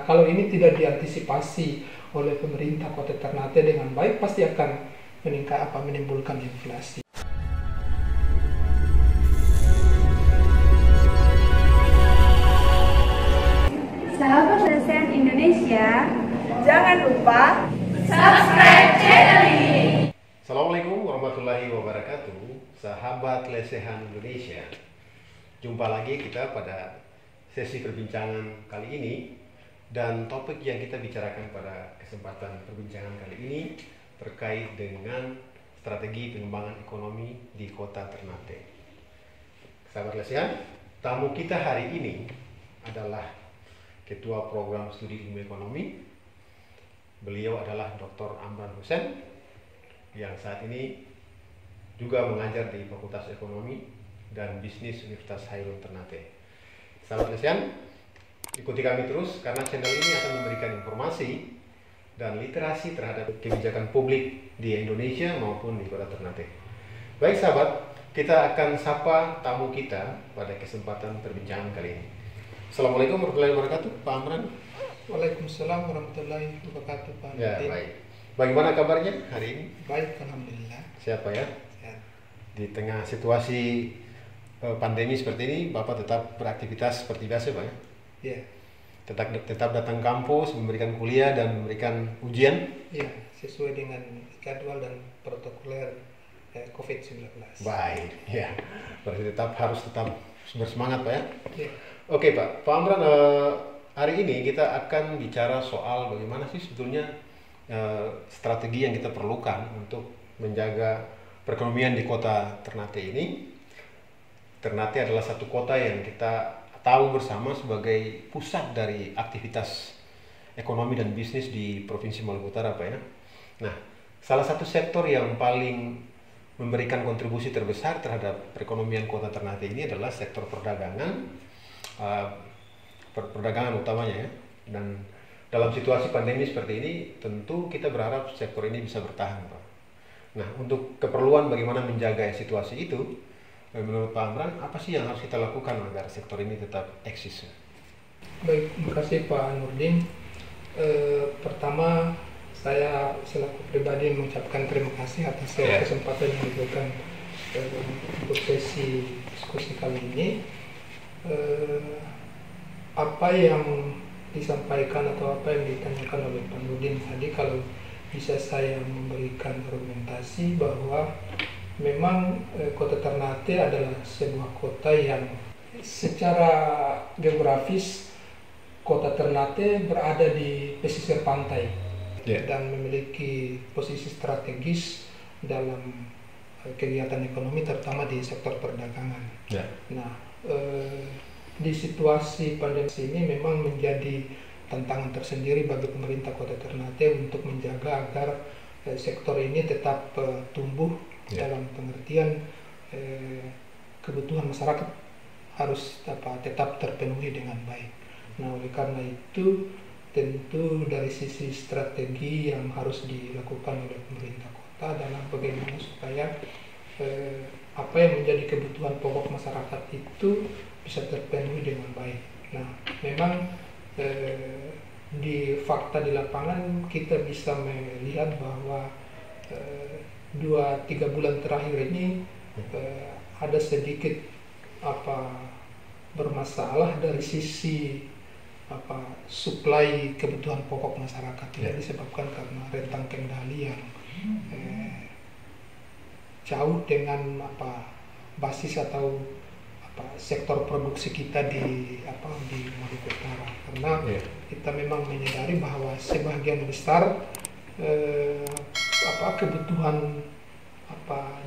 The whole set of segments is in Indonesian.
Kalau ini tidak diantisipasi oleh pemerintah Kota Ternate dengan baik, pasti akan menimbulkan inflasi. Sahabat LSM Indonesia, jangan lupa subscribe channel ini. Assalamualaikum warahmatullahi wabarakatuh, sahabat lesehan Indonesia. Jumpa lagi kita pada sesi perbincangan kali ini, dan topik yang kita bicarakan pada kesempatan perbincangan kali ini terkait dengan strategi pengembangan ekonomi di Kota Ternate. Sahabat lesehan, tamu kita hari ini adalah Ketua Program Studi Ilmu Ekonomi. Beliau adalah Dr. Amran Hussein yang saat ini juga mengajar di Fakultas Ekonomi dan Bisnis Universitas Hairul Ternate. Sahabat lesehan, ikuti kami terus karena channel ini akan memberikan informasi dan literasi terhadap kebijakan publik di Indonesia maupun di Kota Ternate. Baik sahabat, kita akan sapa tamu kita pada kesempatan perbincangan kali ini. Assalamualaikum warahmatullahi wabarakatuh, Pak Amran. Waalaikumsalam warahmatullahi wabarakatuh, Pak. Ya, baik. Bagaimana kabarnya hari ini? Baik, alhamdulillah. Siapa ya? Sehat. Di tengah situasi pandemi seperti ini, Bapak tetap beraktivitas seperti biasa, Pak ya? Ya. Tetap datang kampus, memberikan kuliah dan memberikan ujian? Ya, sesuai dengan jadwal dan protokoler COVID-19. Baik, ya. Berarti harus tetap bersemangat, Pak ya? Ya. Oke, Pak. Pak Amran, hari ini kita akan bicara soal bagaimana sih sebetulnya strategi yang kita perlukan untuk menjaga perekonomian di Kota Ternate ini. Ternate adalah satu kota yang kita tahu bersama sebagai pusat dari aktivitas ekonomi dan bisnis di Provinsi Maluku Utara, Pak ya. Nah, salah satu sektor yang paling memberikan kontribusi terbesar terhadap perekonomian Kota Ternate ini adalah sektor perdagangan, perdagangan utamanya ya. Dan dalam situasi pandemi seperti ini, tentu kita berharap sektor ini bisa bertahan, Pak. Nah, untuk keperluan bagaimana menjaga situasi itu, menurut Pak Amran, apa sih yang harus kita lakukan agar sektor ini tetap eksis? Baik, terima kasih Pak Nurdin. Pertama, saya selaku pribadi mengucapkan terima kasih atas kesempatan yang diberikan untuk sesi diskusi kali ini. Apa yang disampaikan atau apa yang ditanyakan oleh Pak Nurdin tadi, kalau bisa saya memberikan argumentasi bahwa memang Kota Ternate adalah sebuah kota yang secara geografis Kota Ternate berada di pesisir pantai dan memiliki posisi strategis dalam kegiatan ekonomi, terutama di sektor perdagangan. Nah, di situasi pandemi ini memang menjadi tantangan tersendiri bagi pemerintah Kota Ternate untuk menjaga agar sektor ini tetap tumbuh dalam pengertian kebutuhan masyarakat harus tetap terpenuhi dengan baik. Nah, oleh karena itu tentu dari sisi strategi yang harus dilakukan oleh pemerintah kota adalah bagaimana supaya apa yang menjadi kebutuhan pokok masyarakat itu bisa terpenuhi dengan baik. Nah, memang di fakta di lapangan kita bisa melihat bahwa 2-3 bulan terakhir ini ada sedikit bermasalah dari sisi suplai kebutuhan pokok masyarakat disebabkan karena rentang kendali yang jauh dengan basis atau sektor produksi kita di Maluku Utara, karena kita memang menyadari bahwa sebagian besar kebutuhan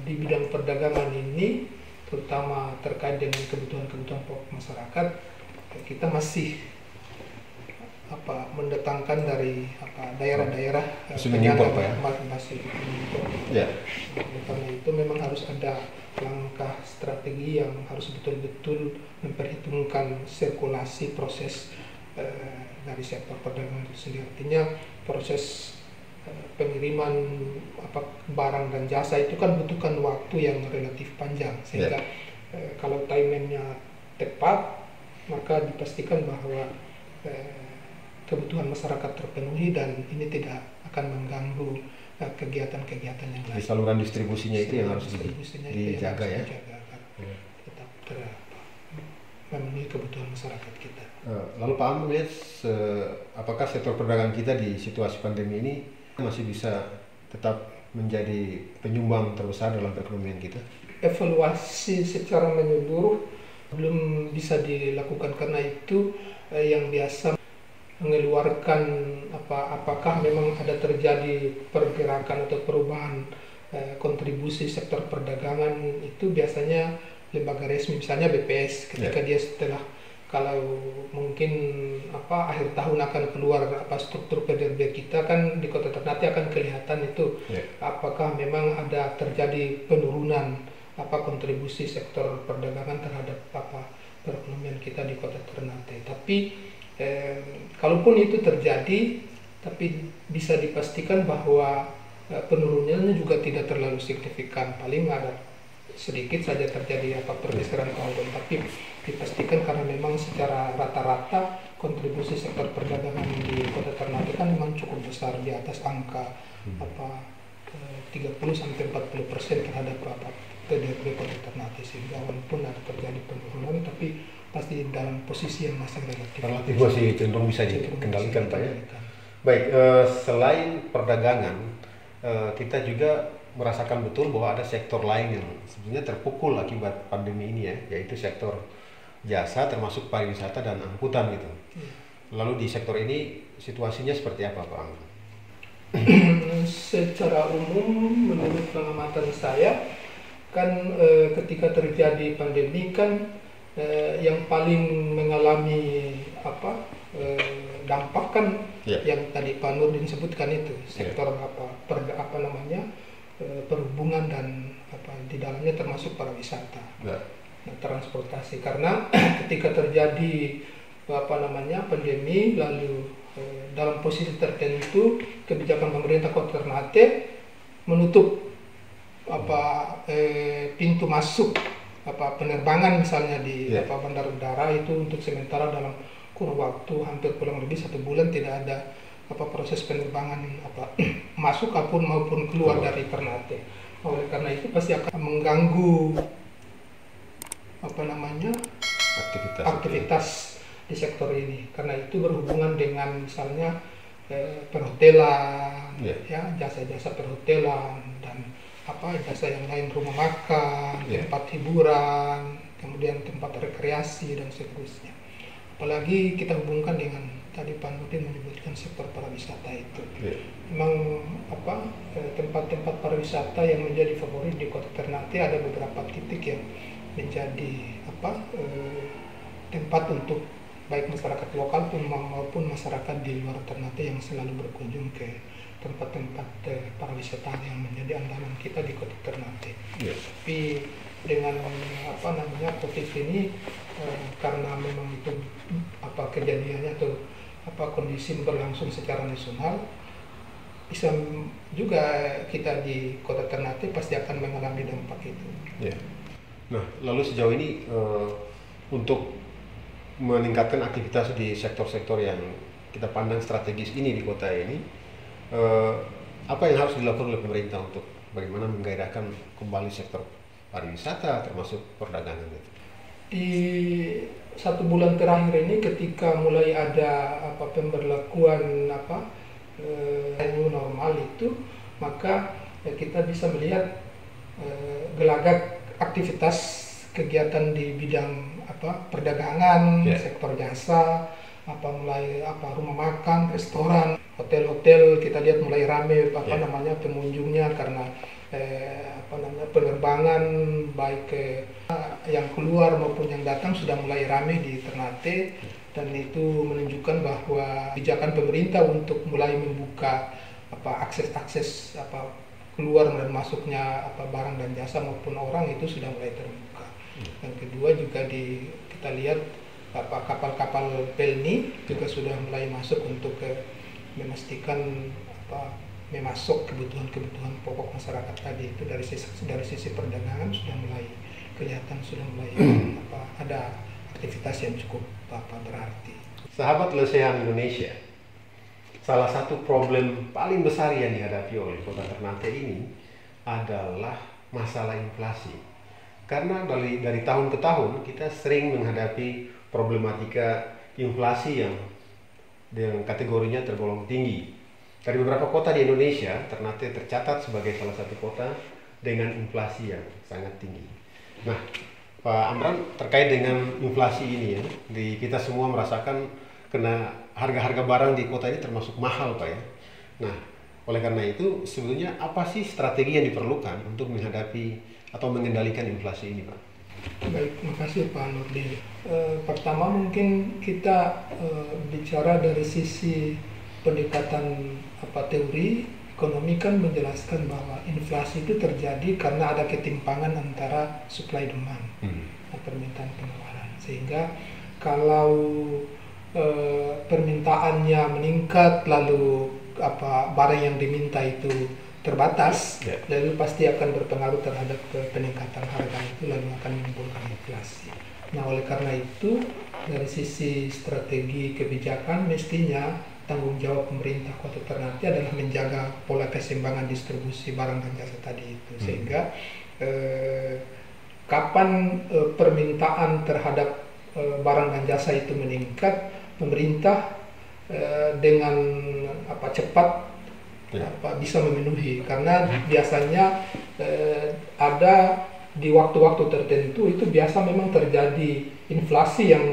di bidang perdagangan ini, terutama terkait dengan kebutuhan pokok masyarakat, kita masih mendatangkan dari daerah-daerah mengimpor, Pak ya? Masih mengimpor. Karena itu memang harus ada langkah strategi yang harus betul-betul memperhitungkan sirkulasi proses dari sektor perdagangan itu sendiri. Artinya proses pengiriman barang dan jasa itu kan butuhkan waktu yang relatif panjang, sehingga kalau timenya tepat, maka dipastikan bahwa kebutuhan masyarakat terpenuhi dan ini tidak akan mengganggu kegiatan-kegiatan yang lain. Di saluran distribusinya itu yang harus dijaga ya. Tetap memenuhi kebutuhan masyarakat kita. Lalu Pak Am melihat apakah sektor perdagangan kita di situasi pandemi ini masih bisa tetap menjadi penyumbang terbesar dalam perekonomian kita? Evaluasi secara menyeluruh belum bisa dilakukan karena itu yang biasa mengeluarkan apakah memang ada terjadi pergerakan atau perubahan kontribusi sektor perdagangan itu biasanya lembaga resmi, misalnya BPS ketika dia setelah kalau mungkin akhir tahun akan keluar struktur PDRB kita kan di Kota Ternate akan kelihatan itu apakah memang ada terjadi penurunan kontribusi sektor perdagangan terhadap perekonomian kita di Kota Ternate. Tapi kalaupun itu terjadi, tapi bisa dipastikan bahwa penurunannya juga tidak terlalu signifikan, paling ada sedikit saja terjadi pergeseran tahun, tapi dipastikan karena memang secara rata-rata kontribusi sektor perdagangan di Kota Ternate kan memang cukup besar di atas angka 30-40% terhadap PDRB Kota Ternate, sehingga walaupun ada terjadi penurunan tapi pasti dalam posisi yang masih relatif masih cenderung bisa dikendalikan Pak ya. Baik, selain perdagangan kita juga merasakan betul bahwa ada sektor lain yang sebenarnya terpukul akibat pandemi ini ya, yaitu sektor jasa termasuk pariwisata dan angkutan gitu. Lalu di sektor ini situasinya seperti apa Pak Ang? Secara umum menurut pengamatan saya kan ketika terjadi pandemi kan yang paling mengalami dampak kan yang tadi Pak Nurdin sebutkan itu sektor perhubungan dan di dalamnya termasuk pariwisata, transportasi, karena ketika terjadi pandemi lalu dalam posisi tertentu kebijakan pemerintah Kota Ternate menutup pintu masuk penerbangan misalnya di bandar udara itu untuk sementara dalam kurun waktu hampir kurang lebih 1 bulan tidak ada proses penerbangan masuk maupun keluar dari Ternate. Oleh karena itu pasti akan mengganggu aktivitas di sektor ini, karena itu berhubungan dengan misalnya perhotelan, jasa-jasa perhotelan dan jasa yang lain, rumah makan, tempat hiburan, kemudian tempat rekreasi dan seterusnya. Apalagi kita hubungkan dengan tadi Pak Nurdin menyebutkan sektor pariwisata itu. Memang tempat-tempat pariwisata yang menjadi favorit di Kota Ternate ada beberapa titik yang menjadi tempat untuk baik masyarakat lokal maupun masyarakat di luar Ternate yang selalu berkunjung ke tempat-tempat pariwisata yang menjadi andalan kita di Kota Ternate. Tapi dengan COVID ini karena memang itu kejadiannya atau kondisi berlangsung secara nasional, bisa juga kita di Kota Ternate pasti akan mengalami dampak itu. Nah, lalu sejauh ini untuk meningkatkan aktivitas di sektor-sektor yang kita pandang strategis ini di kota ini, apa yang harus dilakukan oleh pemerintah untuk bagaimana menggairahkan kembali sektor pariwisata termasuk perdagangan itu? Di 1 bulan terakhir ini ketika mulai ada pemberlakuan new normal itu, maka kita bisa melihat gelagat aktivitas kegiatan di bidang perdagangan, sektor jasa, mulai rumah makan, restoran, hotel-hotel kita lihat mulai ramai pengunjungnya karena penerbangan baik yang keluar maupun yang datang sudah mulai ramai di Ternate, dan itu menunjukkan bahwa kebijakan pemerintah untuk mulai membuka akses keluar dan masuknya barang dan jasa maupun orang itu sudah mulai terbuka. Yang kedua juga kita lihat kapal-kapal pelni juga sudah mulai masuk untuk memastikan memasok kebutuhan pokok masyarakat tadi itu. Dari sisi perdagangan sudah mulai kelihatan, sudah mulai ada aktivitas yang cukup berarti. Sahabat Lesehan Indonesia, salah satu problem paling besar yang dihadapi oleh Kota Ternate ini adalah masalah inflasi. Karena dari tahun ke tahun kita sering menghadapi problematika inflasi yang kategorinya tergolong tinggi. Dari beberapa kota di Indonesia, Ternate tercatat sebagai salah satu kota dengan inflasi yang sangat tinggi. Nah, Pak Amran, terkait dengan inflasi ini ya, kita semua merasakan kena harga-harga barang di kota ini termasuk mahal, Pak ya. Nah, oleh karena itu sebetulnya apa sih strategi yang diperlukan untuk menghadapi atau mengendalikan inflasi ini, Pak? Baik, makasih Pak Nurdin. Pertama mungkin kita bicara dari sisi pendekatan teori ekonomi kan menjelaskan bahwa inflasi itu terjadi karena ada ketimpangan antara supply demand, permintaan penawaran. Sehingga kalau permintaannya meningkat lalu barang yang diminta itu terbatas, lalu pasti akan berpengaruh terhadap peningkatan harga itu, lalu akan menimbulkan inflasi. Nah, oleh karena itu dari sisi strategi kebijakan mestinya tanggung jawab pemerintah Kota Ternate adalah menjaga pola keseimbangan distribusi barang dan jasa tadi itu, sehingga kapan permintaan terhadap barang dan jasa itu meningkat, pemerintah dengan cepat bisa memenuhi, karena biasanya ada di waktu-waktu tertentu itu biasa memang terjadi inflasi yang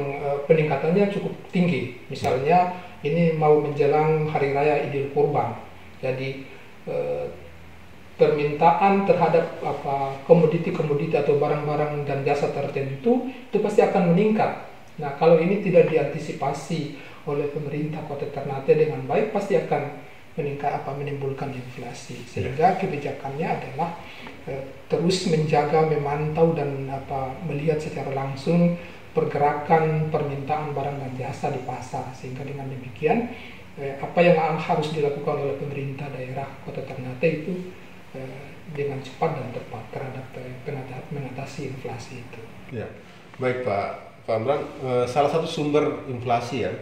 peningkatannya cukup tinggi. Misalnya ini mau menjelang Hari Raya Idul Kurban, jadi permintaan terhadap komoditi-komoditi atau barang-barang dan jasa tertentu itu pasti akan meningkat. Nah, kalau ini tidak diantisipasi oleh pemerintah Kota Ternate dengan baik, pasti akan menimbulkan inflasi. Sehingga kebijakannya adalah terus menjaga, memantau dan melihat secara langsung pergerakan permintaan barang dan jasa di pasar, sehingga dengan demikian apa yang harus dilakukan oleh pemerintah daerah Kota Ternate itu dengan cepat dan tepat terhadap mengatasi inflasi itu. Ya, baik Pak Amran, salah satu sumber inflasi ya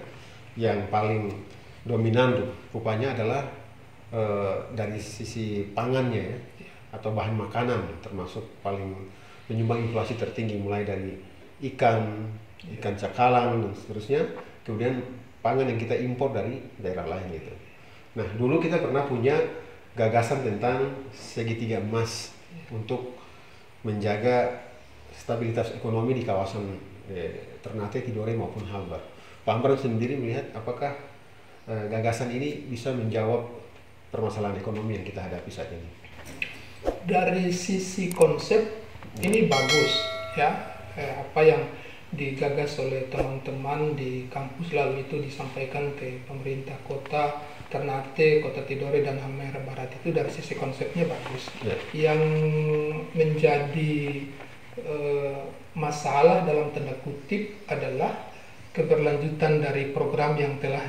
yang paling dominan rupanya adalah dari sisi pangannya ya, atau bahan makanan, termasuk paling menyumbang inflasi tertinggi, mulai dari ikan cakalang dan seterusnya, kemudian pangan yang kita impor dari daerah lain gitu. Nah, dulu kita pernah punya gagasan tentang segitiga emas untuk menjaga stabilitas ekonomi di kawasan Ternate, Tidore maupun Halbar. Pak Amran sendiri melihat apakah gagasan ini bisa menjawab permasalahan ekonomi yang kita hadapi saat ini? Dari sisi konsep ini bagus ya. Apa yang digagas oleh teman-teman di kampus lalu itu disampaikan ke pemerintah Kota Ternate, Kota Tidore dan Halmahera Barat, itu dari sisi konsepnya bagus. Yang menjadi masalah dalam tanda kutip adalah keberlanjutan dari program yang telah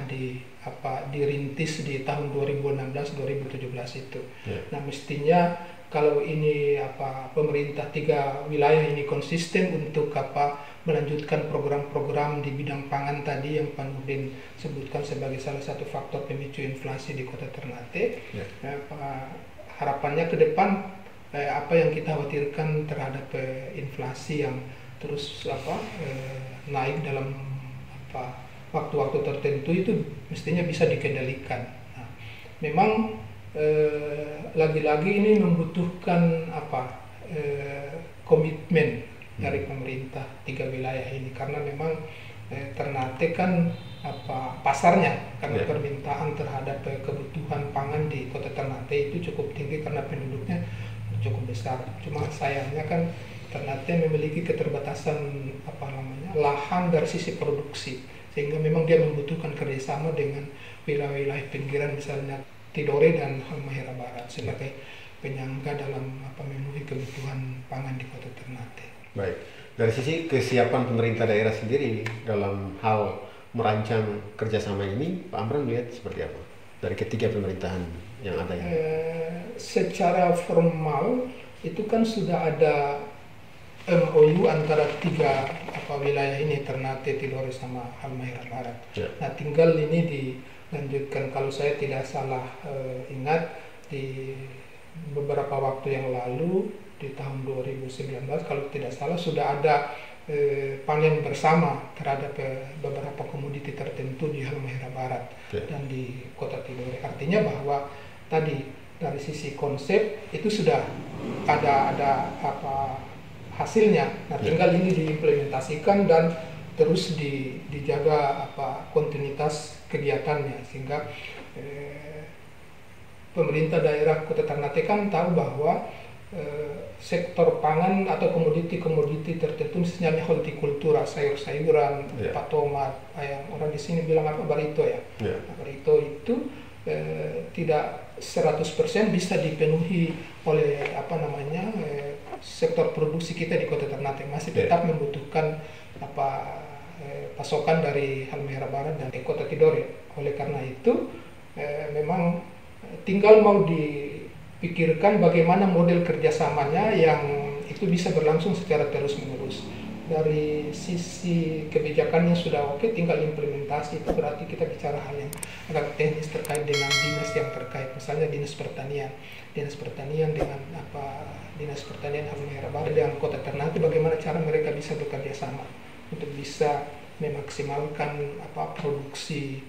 dirintis di tahun 2016-2017 itu. Nah, mestinya kalau ini pemerintah 3 wilayah ini konsisten untuk melanjutkan program-program di bidang pangan tadi yang Pak Nurdin sebutkan sebagai salah satu faktor pemicu inflasi di Kota Ternate. Harapannya ke depan apa yang kita khawatirkan terhadap inflasi yang terus naik dalam waktu-waktu tertentu itu mestinya bisa dikendalikan. Nah, memang lagi-lagi ini membutuhkan komitmen dari pemerintah 3 wilayah ini, karena memang Ternate kan pasarnya, karena permintaan terhadap kebutuhan pangan di Kota Ternate itu cukup tinggi karena penduduknya cukup besar. Cuma sayangnya kan Ternate memiliki keterbatasan lahan dari sisi produksi, sehingga memang dia membutuhkan kerjasama dengan wilayah-wilayah pinggiran, misalnya Tidore dan Halmahera Barat sebagai penyangga dalam memenuhi kebutuhan pangan di Kota Ternate. Baik, dari sisi kesiapan pemerintah daerah sendiri dalam hal merancang kerjasama ini, Pak Amran melihat seperti apa dari ketiga pemerintahan yang ada ini? Secara formal itu kan sudah ada MOU antara 3 wilayah ini, Ternate, Tidore sama Halmahera Barat. Nah, tinggal ini lanjutkan. Kalau saya tidak salah ingat, di beberapa waktu yang lalu di tahun 2019 kalau tidak salah sudah ada panen bersama terhadap beberapa komoditi tertentu di Halmahera Barat dan di Kota Tidore. Artinya bahwa tadi dari sisi konsep itu sudah ada apa hasilnya. Nah, tinggal ini diimplementasikan dan terus dijaga apa kontinuitas kegiatannya, sehingga pemerintah daerah Kota Ternate kan tahu bahwa sektor pangan atau komoditi-komoditi tertentu, misalnya hortikultura, sayur-sayuran, tomat, yang orang di sini bilang apa, barito ya. Barito itu tidak 100% bisa dipenuhi oleh apa namanya sektor produksi kita di Kota Ternate, masih tetap membutuhkan apa pasokan dari Halmahera Barat dan Kota Tidore. Oleh karena itu memang tinggal mau dipikirkan bagaimana model kerjasamanya yang itu bisa berlangsung secara terus-menerus. Dari sisi kebijakannya sudah oke, tinggal implementasi. Itu berarti kita bicara hal yang agak teknis terkait dengan dinas yang terkait, misalnya dinas pertanian dengan apa dinas pertanian Halmahera Barat dengan Kota Ternate, bagaimana cara mereka bisa bekerja sama untuk bisa memaksimalkan apa produksi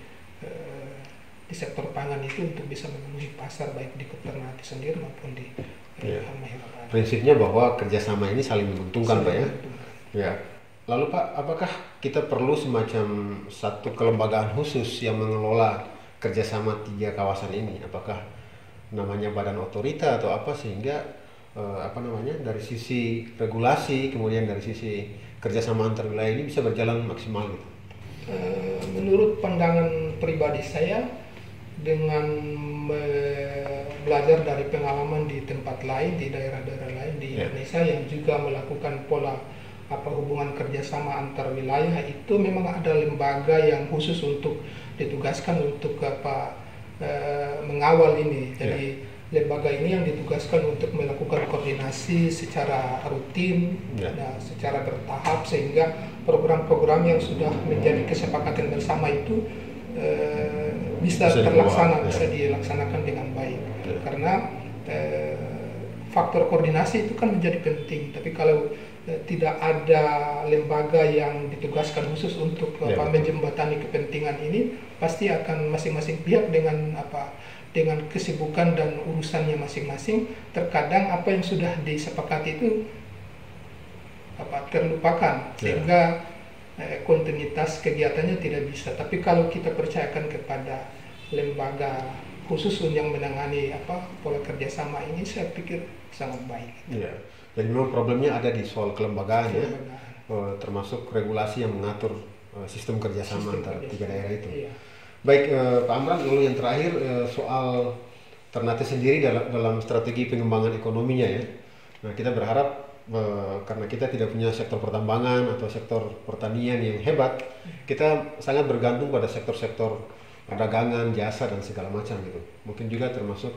di sektor pangan itu untuk bisa memenuhi pasar baik di Kota Ternate sendiri maupun di Halmahera Barat. Prinsipnya bahwa kerjasama ini saling menguntungkan, Pak ya. Ya. Lalu Pak, apakah kita perlu semacam satu kelembagaan khusus yang mengelola kerjasama 3 kawasan ini? Apakah namanya badan otorita atau apa, sehingga apa namanya dari sisi regulasi kemudian dari sisi kerjasama antar wilayah ini bisa berjalan maksimal gitu? Menurut pandangan pribadi saya, dengan belajar dari pengalaman di tempat lain, di daerah-daerah lain di Indonesia yang juga melakukan pola apa hubungan kerjasama antar wilayah, itu memang ada lembaga yang khusus untuk ditugaskan untuk apa mengawal ini. Jadi lembaga ini yang ditugaskan untuk melakukan koordinasi secara rutin, secara bertahap, sehingga program-program yang sudah menjadi kesepakatan bersama itu bisa terlaksana, bisa dilaksanakan dengan baik. Karena faktor koordinasi itu kan menjadi penting. Tapi kalau tidak ada lembaga yang ditugaskan khusus untuk menjembatani kepentingan ini, pasti akan masing-masing pihak dengan kesibukan dan urusannya masing-masing. Terkadang apa yang sudah disepakati itu terlupakan, sehingga kontinuitas kegiatannya tidak bisa. Tapi kalau kita percayakan kepada lembaga khusus yang menangani pola kerjasama ini, saya pikir sangat baik. Jadi memang problemnya ada di soal kelembagaan ya, termasuk regulasi yang mengatur sistem kerjasama antara 3 daerah itu. Baik, Pak Amran, lalu yang terakhir soal Ternate sendiri dalam strategi pengembangan ekonominya ya. Nah, kita berharap karena kita tidak punya sektor pertambangan atau sektor pertanian yang hebat, kita sangat bergantung pada sektor-sektor perdagangan, jasa dan segala macam gitu. Mungkin juga termasuk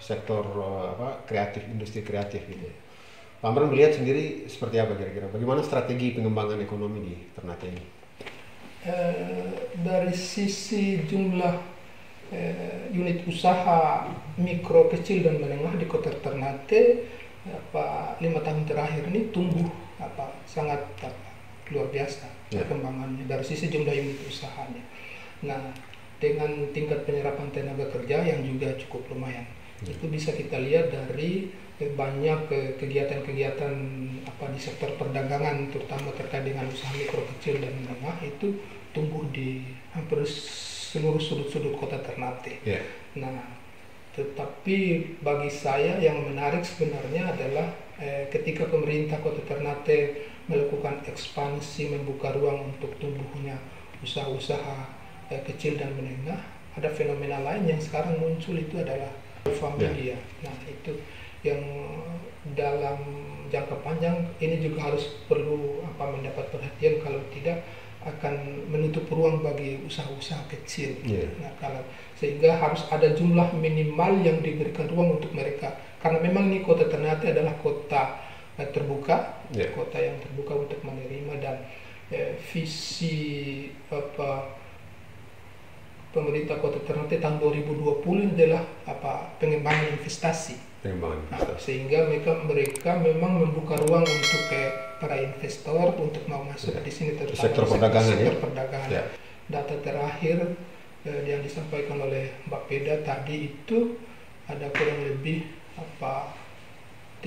sektor kreatif, industri kreatif gitu. Pak Amran melihat sendiri seperti apa kira-kira? Bagaimana strategi pengembangan ekonomi di Ternate ini? Dari sisi jumlah unit usaha mikro, kecil dan menengah di Kota Ternate 5 tahun terakhir ini tumbuh sangat luar biasa perkembangannya dari sisi jumlah unit usahanya. Nah, dengan tingkat penyerapan tenaga kerja yang juga cukup lumayan, itu bisa kita lihat dari banyak kegiatan-kegiatan di sektor perdagangan, terutama terkait dengan usaha mikro, kecil dan menengah, itu tumbuh di hampir seluruh sudut-sudut Kota Ternate. Nah, tetapi bagi saya yang menarik sebenarnya adalah ketika pemerintah Kota Ternate melakukan ekspansi, membuka ruang untuk tumbuhnya usaha-usaha kecil dan menengah, ada fenomena lain yang sekarang muncul, itu adalah familia. Nah, itu yang dalam jangka panjang ini juga harus perlu mendapat perhatian, kalau tidak akan menutup ruang bagi usaha-usaha kecil. Nah, sehingga harus ada jumlah minimal yang diberikan ruang untuk mereka, karena memang ini Kota Ternate adalah kota terbuka, kota yang terbuka untuk menerima, dan visi pemerintah Kota Ternate tahun 2020 adalah pengembangan investasi. Sehingga mereka memang membuka ruang untuk para investor untuk mau masuk di sini, terutama sektor perdagangan. Sektor perdagangan. Data terakhir yang disampaikan oleh Mbak Peda tadi itu ada kurang lebih 30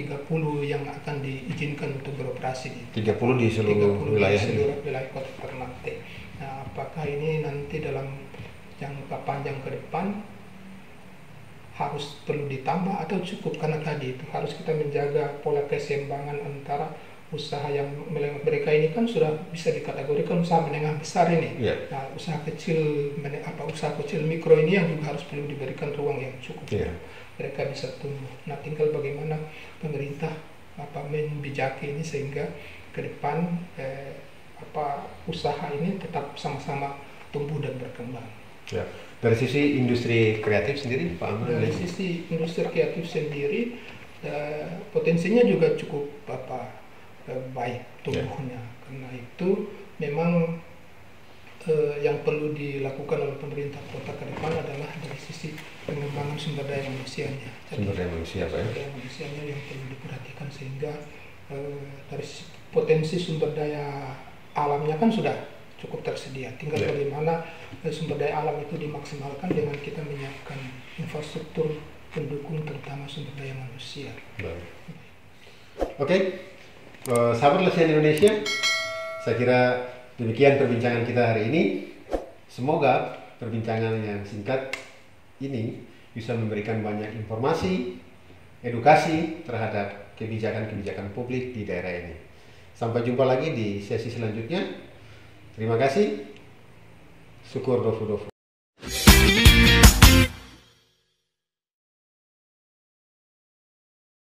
yang akan diizinkan untuk beroperasi. 30 di seluruh wilayah Kota Ternate. Nah, apakah ini nanti dalam jangka panjang ke depan harus perlu ditambah atau cukup? Karena tadi itu harus kita menjaga pola keseimbangan antara usaha yang mereka ini kan sudah bisa dikategorikan usaha menengah besar ini. Nah, usaha kecil mikro ini yang juga harus perlu diberikan ruang yang cukup. Mereka bisa tumbuh. Nah, tinggal bagaimana pemerintah membijaki ini sehingga ke depan usaha ini tetap sama-sama tumbuh dan berkembang. Dari sisi industri kreatif sendiri, Pak Amran? Dari sisi industri kreatif sendiri, potensinya juga cukup baik tumbuhnya. Karena itu memang yang perlu dilakukan oleh pemerintah kota ke depan adalah dari sisi pengembangan sumber daya manusianya. Sumber daya manusia, Pak, Sumber daya manusianya yang perlu diperhatikan, sehingga dari potensi sumber daya alamnya kan sudah cukup tersedia. Tinggal bagaimana sumber daya alam itu dimaksimalkan dengan kita menyiapkan infrastruktur pendukung, terutama sumber daya manusia. Oke, sahabat Lesehan Indonesia, saya kira demikian perbincangan kita hari ini. Semoga perbincangan yang singkat ini bisa memberikan banyak informasi, edukasi terhadap kebijakan-kebijakan publik di daerah ini. Sampai jumpa lagi di sesi selanjutnya. Terima kasih. Syukur dofu-dofu.